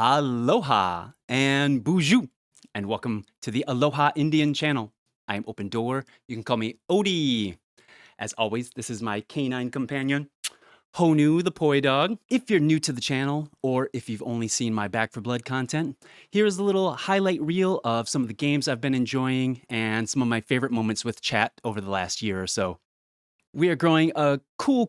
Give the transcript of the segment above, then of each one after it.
Aloha and bonjour, and welcome to the Aloha Indian channel. I am Open Door. You can call me Odie. As always, this is my canine companion, Honu the Poi Dog. If you're new to the channel, or if you've only seen my Back for Blood content, here's a little highlight reel of some of the games I've been enjoying and some of my favorite moments with chat over the last year or so. We are growing a cool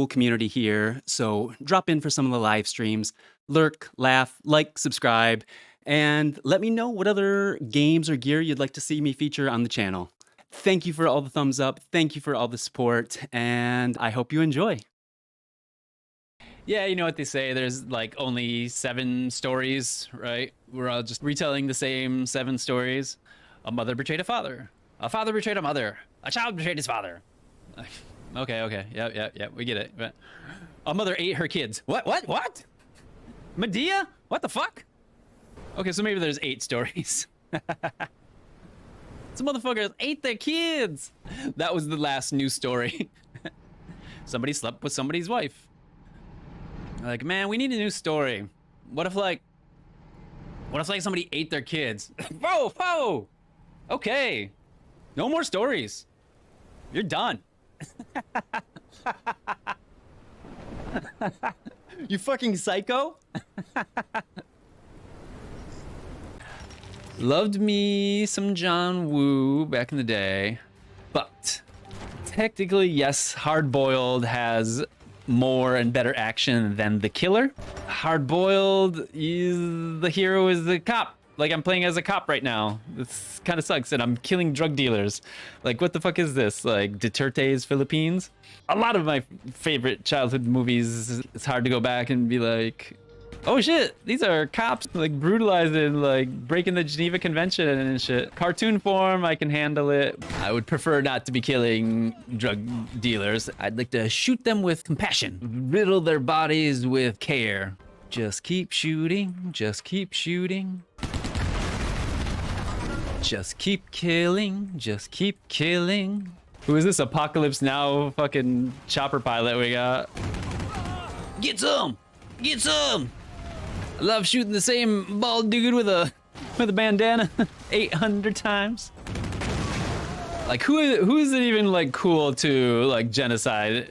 community here, so drop in for some of the live streams, lurk, laugh, like, subscribe, and let me know what other games or gear you'd like to see me feature on the channel. Thank you for all the thumbs up, thank you for all the support, and I hope you enjoy. Yeah, you know what they say, there's like only 7 stories, right? We're all just retelling the same 7 stories. A mother betrayed a father betrayed a mother, a child betrayed his father. Okay, yeah, we get it. But a mother ate her kids. What? Medea? What the fuck? Okay, so maybe there's 8 stories. Some motherfuckers ate their kids. That was the last news story. Somebody slept with somebody's wife. Like, man, we need a new story. What if somebody ate their kids? Whoa! Okay, no more stories. You're done. You fucking psycho. Loved me some John Woo back in the day, but technically, yes, Hard Boiled has more and better action than The Killer. Hard Boiled, the hero is the cop. Like, I'm playing as a cop right now. This kind of sucks, and I'm killing drug dealers. Like, what the fuck is this? Like, Duterte's Philippines? A lot of my favorite childhood movies, it's hard to go back and be like, oh shit, these are cops, like, brutalizing, like, breaking the Geneva Convention and shit. Cartoon form, I can handle it. I would prefer not to be killing drug dealers. I'd like to shoot them with compassion, riddle their bodies with care. Just keep shooting, just keep shooting. Just keep killing, just keep killing. Who is this Apocalypse Now fucking chopper pilot we got? Get some! Get some! I love shooting the same bald dude with a bandana 800 times. Like, who is it even like cool to like genocide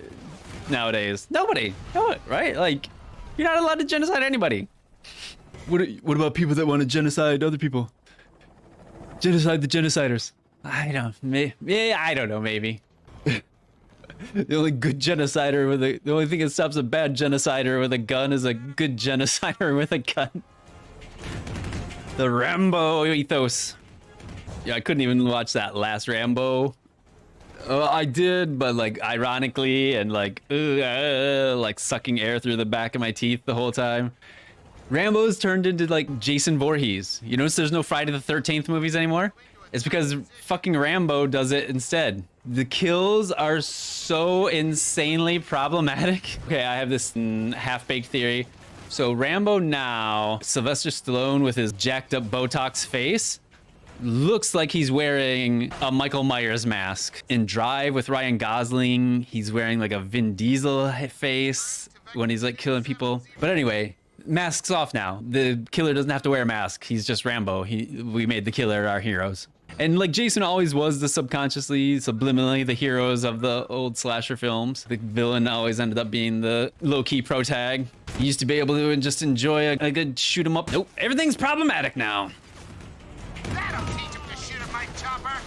nowadays? Nobody. No, right? Like, you're not allowed to genocide anybody. What about people that want to genocide other people? Genocide the genociders. I don't know, maybe. The only good genocider with the only thing that stops a bad genocider with a gun is a good genocider with a gun. The Rambo ethos. Yeah, I couldn't even watch that last Rambo. I did, but like ironically and like sucking air through the back of my teeth the whole time. Rambo's turned into like Jason Voorhees. You notice there's no Friday the 13th movies anymore? It's because fucking Rambo does it instead. The kills are so insanely problematic. Okay, I have this half-baked theory. So Rambo now, Sylvester Stallone with his jacked up Botox face, looks like he's wearing a Michael Myers mask. In Drive with Ryan Gosling, he's wearing like a Vin Diesel face when he's like killing people. But anyway, masks off now. The killer doesn't have to wear a mask. He's just Rambo. We made the killer our heroes. And like Jason always was the subliminally the heroes of the old slasher films. The villain always ended up being the low-key protag. He used to be able to just enjoy a good shoot 'em up. Nope, everything's problematic now. That'll teach him to shoot at my chopper.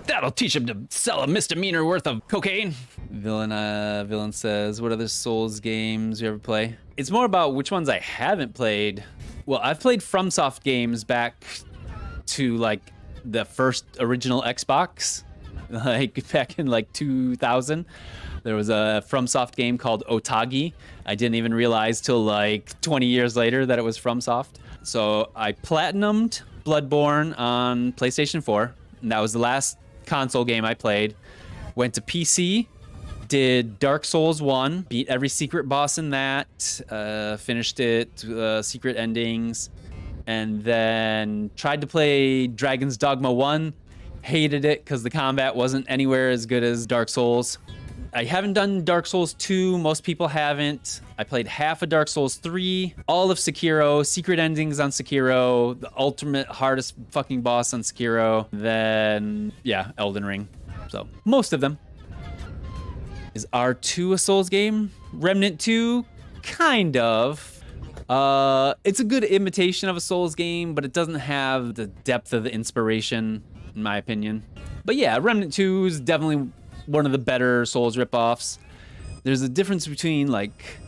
That'll teach him to sell a misdemeanor worth of cocaine. Villain says, what other Souls games you ever play? It's more about which ones I haven't played. Well, I've played FromSoft games back to like the first original Xbox, like back in like 2000. There was a FromSoft game called Otage. I didn't even realize till like 20 years later that it was FromSoft. So I platinumed Bloodborne on PlayStation 4, and that was the last console game I played. Went to PC, did Dark Souls 1, beat every secret boss in that, finished it, secret endings, and then tried to play Dragon's Dogma 1, hated it because the combat wasn't anywhere as good as Dark Souls. I haven't done Dark Souls 2. Most people haven't. I played half of Dark Souls 3, all of Sekiro, secret endings on Sekiro, the ultimate hardest fucking boss on Sekiro, then, yeah, Elden Ring. So, most of them. Is R2 a Souls game? Remnant 2? Kind of. It's a good imitation of a Souls game, but it doesn't have the depth of the inspiration, in my opinion. But yeah, Remnant 2 is definitely one of the better Souls ripoffs. There's a difference between like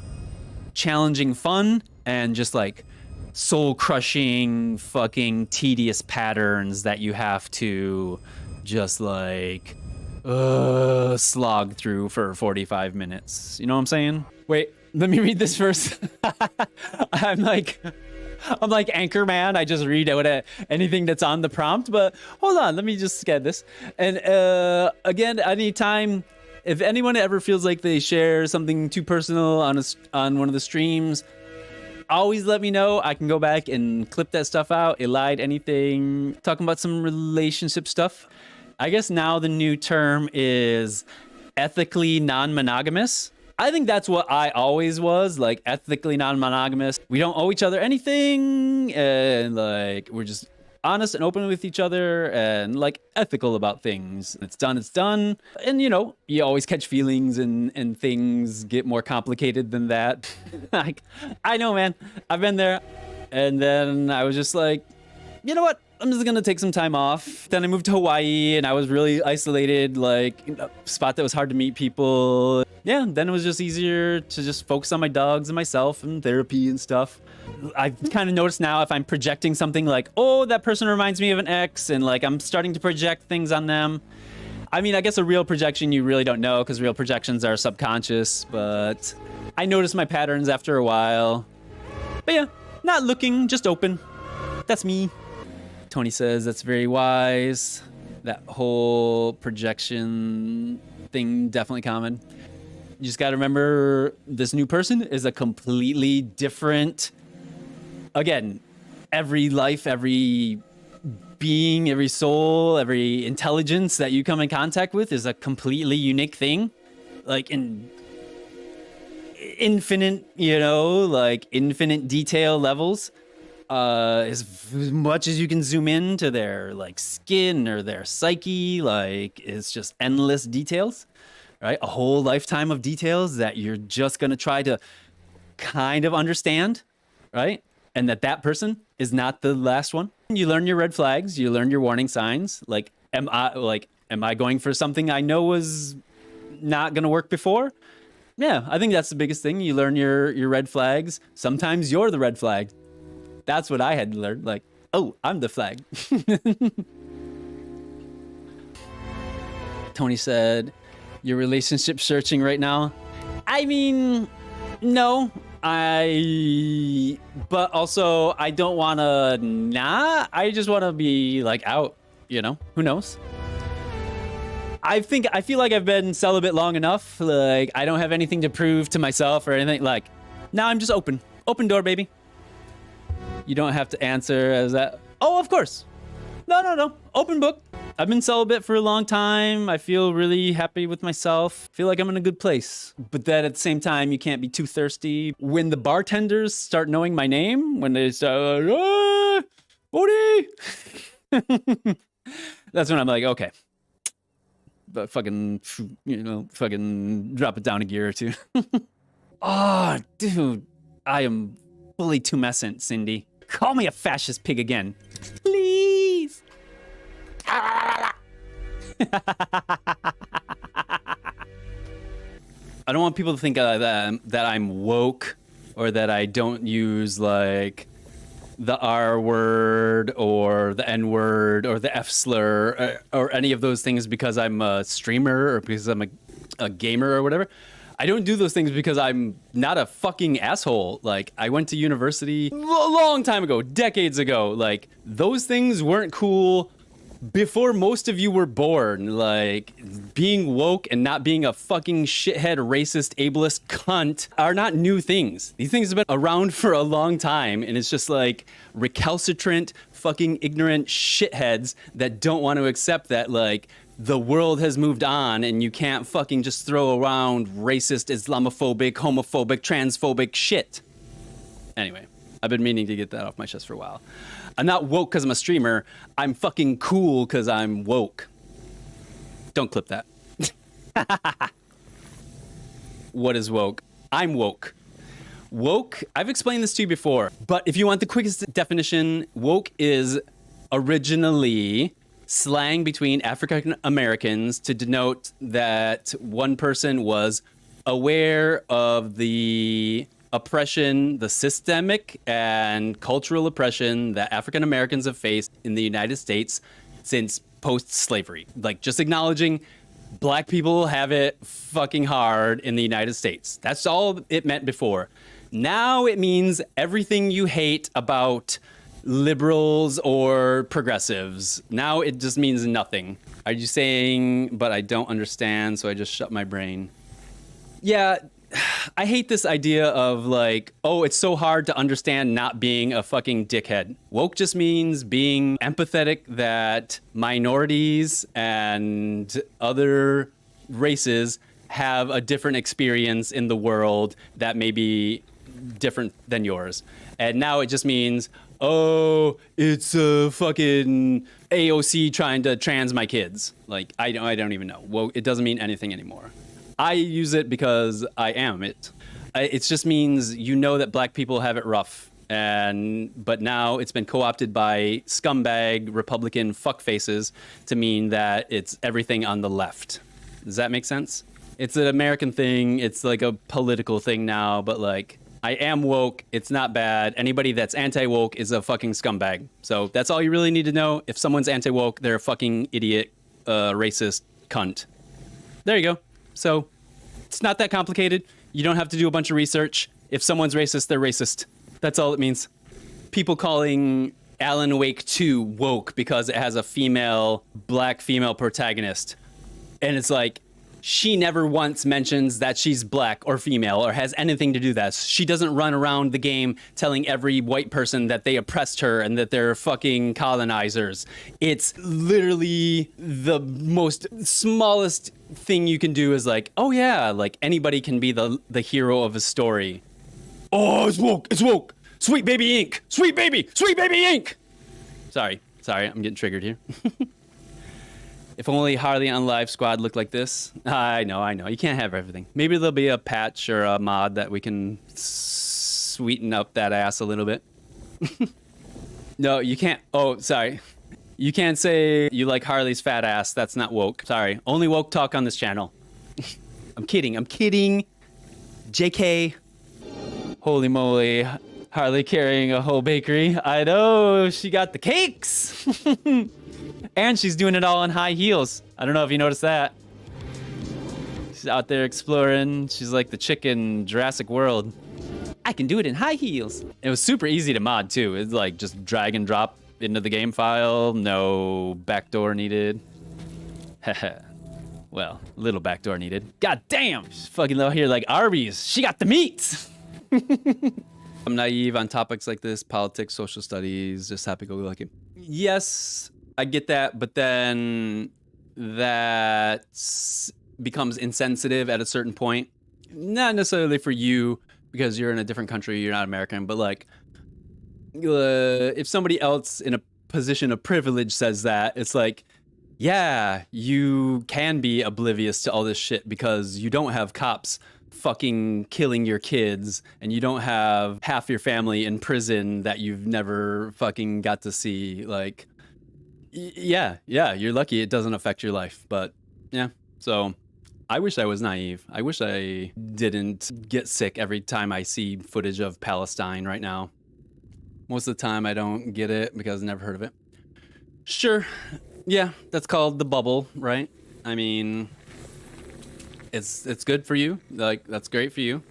challenging fun and just like soul-crushing, fucking tedious patterns that you have to just like slog through for 45 minutes. You know what I'm saying? Wait, let me read this first. I'm like Anchorman. I just read out anything that's on the prompt, but hold on, let me just scan this. And again, anytime, if anyone ever feels like they share something too personal on one of the streams, always let me know. I can go back and clip that stuff out, elide anything, talking about some relationship stuff. I guess now the new term is ethically non-monogamous. I think that's what I always was, like ethically non-monogamous. We don't owe each other anything, and like we're just honest and open with each other and like ethical about things. It's done, it's done. And you know, you always catch feelings and things get more complicated than that. Like, I know, man, I've been there. And then I was just like, you know what? I'm just gonna take some time off. Then I moved to Hawaii and I was really isolated, like a spot that was hard to meet people. Yeah, then it was just easier to just focus on my dogs and myself and therapy and stuff. I've kind of noticed now if I'm projecting something like, oh, that person reminds me of an ex, and like I'm starting to project things on them. I mean, I guess a real projection you really don't know because real projections are subconscious, but I noticed my patterns after a while. But yeah, not looking, just open. That's me. Tony says that's very wise. That whole projection thing, definitely common. You just got to remember this new person is a completely different, again, every life, every being, every soul, every intelligence that you come in contact with is a completely unique thing. Like in infinite, you know, like infinite detail levels. As much as you can zoom into their like skin or their psyche, like it's just endless details, right? A whole lifetime of details that you're just gonna try to kind of understand, right? And that person is not the last one. You learn your red flags, you learn your warning signs. Like, am I going for something I know was not gonna work before? Yeah, I think that's the biggest thing. You learn your red flags. Sometimes you're the red flag. That's what I had to learn. Like, oh, I'm the flag. Tony said, your relationship searching right now? I mean, no. But also, I don't want to not. I just want to be, like, out, you know? Who knows? I feel like I've been celibate long enough. Like, I don't have anything to prove to myself or anything. Like, now I'm just open. Open door, baby. You don't have to answer as that. Oh, of course. No. Open book. I've been celibate for a long time. I feel really happy with myself. Feel like I'm in a good place. But then at the same time, you can't be too thirsty. When the bartenders start knowing my name, when they start, Odie! That's when I'm like, okay. But fucking, you know, fucking drop it down a gear or two. Oh, dude. I am fully tumescent, Cindy. Call me a fascist pig again. Please. I don't want people to think that I'm woke or that I don't use like the R word or the N word or the F slur or any of those things because I'm a streamer or because I'm a gamer or whatever. I don't do those things because I'm not a fucking asshole. Like, I went to university a long time ago, decades ago. Like, those things weren't cool before most of you were born. Like, being woke and not being a fucking shithead, racist, ableist cunt are not new things. These things have been around for a long time, and it's just like recalcitrant, fucking ignorant shitheads that don't want to accept that, like, the world has moved on and you can't fucking just throw around racist, Islamophobic, homophobic, transphobic shit. Anyway, I've been meaning to get that off my chest for a while. I'm not woke because I'm a streamer. I'm fucking cool because I'm woke. Don't clip that. What is woke? I'm woke. Woke, I've explained this to you before, but if you want the quickest definition, woke is originally slang between African Americans to denote that one person was aware of the oppression, the systemic and cultural oppression that African Americans have faced in the United States since post-slavery. Like, just acknowledging black people have it fucking hard in the United States. That's all it meant before. Now it means everything you hate about liberals or progressives. Now it just means nothing. Are you saying, but I don't understand, so I just shut my brain? Yeah, I hate this idea of like, oh, it's so hard to understand not being a fucking dickhead. Woke just means being empathetic that minorities and other races have a different experience in the world that may be different than yours. And now it just means, oh, it's a fucking AOC trying to trans my kids. Like, I don't even know. Well, it doesn't mean anything anymore. I use it because I am it. It just means you know that black people have it rough, but now it's been co-opted by scumbag Republican fuckfaces to mean that it's everything on the left. Does that make sense? It's an American thing. It's like a political thing now, but like, I am woke. It's not bad. Anybody that's anti-woke is a fucking scumbag. So that's all you really need to know. If someone's anti-woke, they're a fucking idiot, racist cunt. There you go. So it's not that complicated. You don't have to do a bunch of research. If someone's racist, they're racist. That's all it means. People calling Alan Wake 2 woke because it has a black female protagonist. And it's like, she never once mentions that she's black or female or has anything to do with that. She doesn't run around the game telling every white person that they oppressed her and that they're fucking colonizers. It's literally the most smallest thing you can do is like, oh yeah, like anybody can be the hero of a story. Oh, it's woke, it's woke. Sweet baby ink, sweet baby ink. Sorry, I'm getting triggered here. If only Harley on Live Squad looked like this. I know. You can't have everything. Maybe there'll be a patch or a mod that we can sweeten up that ass a little bit. No, you can't. Oh, sorry. You can't say you like Harley's fat ass. That's not woke. Sorry. Only woke talk on this channel. I'm kidding. JK. Holy moly. Harley carrying a whole bakery. I know. She got the cakes. And she's doing it all in high heels. I don't know if you noticed that. She's out there exploring. She's like the chick in Jurassic World. I can do it in high heels. It was super easy to mod too. It's like just drag and drop into the game file. No backdoor needed. Well, little backdoor needed. God damn. She's fucking out here like Arby's. She got the meat. I'm naive on topics like this. Politics, social studies, just happy-go-lucky. Yes, I get that, but then that becomes insensitive at a certain point. Not necessarily for you, because you're in a different country, you're not American, but like, if somebody else in a position of privilege says that, it's like, yeah, you can be oblivious to all this shit because you don't have cops fucking killing your kids and you don't have half your family in prison that you've never fucking got to see. Like, yeah, you're lucky it doesn't affect your life, but yeah. So I wish I was naive. I wish I didn't get sick every time I see footage of Palestine right now. Most of the time I don't get it because I never heard of it. Sure. Yeah, that's called the bubble, right? I mean, it's good for you. Like, that's great for you.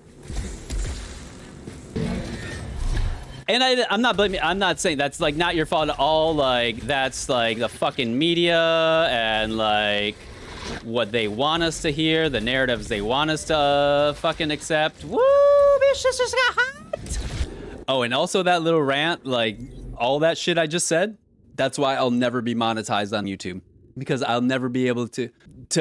And I'm not blaming. I'm not saying that's like not your fault at all. Like, that's like the fucking media and like what they want us to hear, the narratives they want us to fucking accept. Woo, bitch, this just got hot. Oh, and also that little rant, like all that shit I just said. That's why I'll never be monetized on YouTube. because I'll never be able to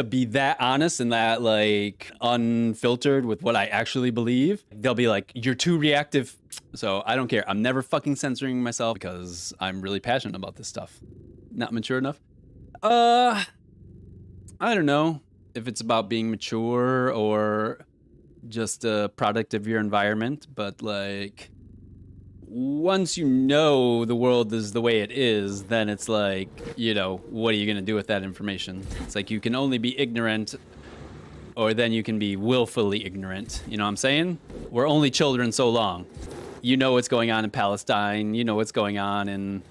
be that honest and that like unfiltered with what I actually believe. They'll be like, you're too reactive. So I don't care. I'm never fucking censoring myself because I'm really passionate about this stuff. Not mature enough? I don't know if it's about being mature or just a product of your environment, but like once you know the world is the way it is, then it's like, you know, what are you gonna do with that information? It's like you can only be ignorant, or then you can be willfully ignorant. You know what I'm saying? We're only children so long. You know what's going on in Palestine, you know what's going on in,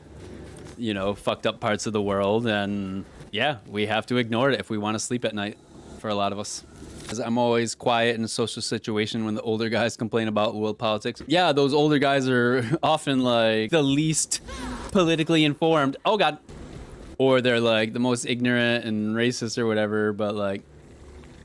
you know, fucked up parts of the world, and yeah, we have to ignore it if we want to sleep at night, for a lot of us. Because I'm always quiet in a social situation when the older guys complain about world politics. Yeah, those older guys are often like the least politically informed. Oh God. Or they're like the most ignorant and racist or whatever, but like,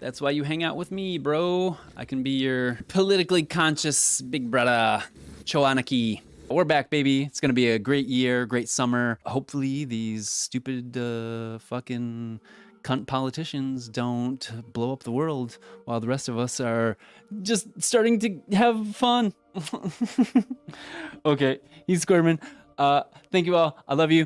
that's why you hang out with me, bro. I can be your politically conscious big brother. Aniki. We're back, baby. It's gonna be a great year, great summer. Hopefully these stupid fucking cunt politicians don't blow up the world while the rest of us are just starting to have fun. Okay, he's squirming. Thank you all. I love you.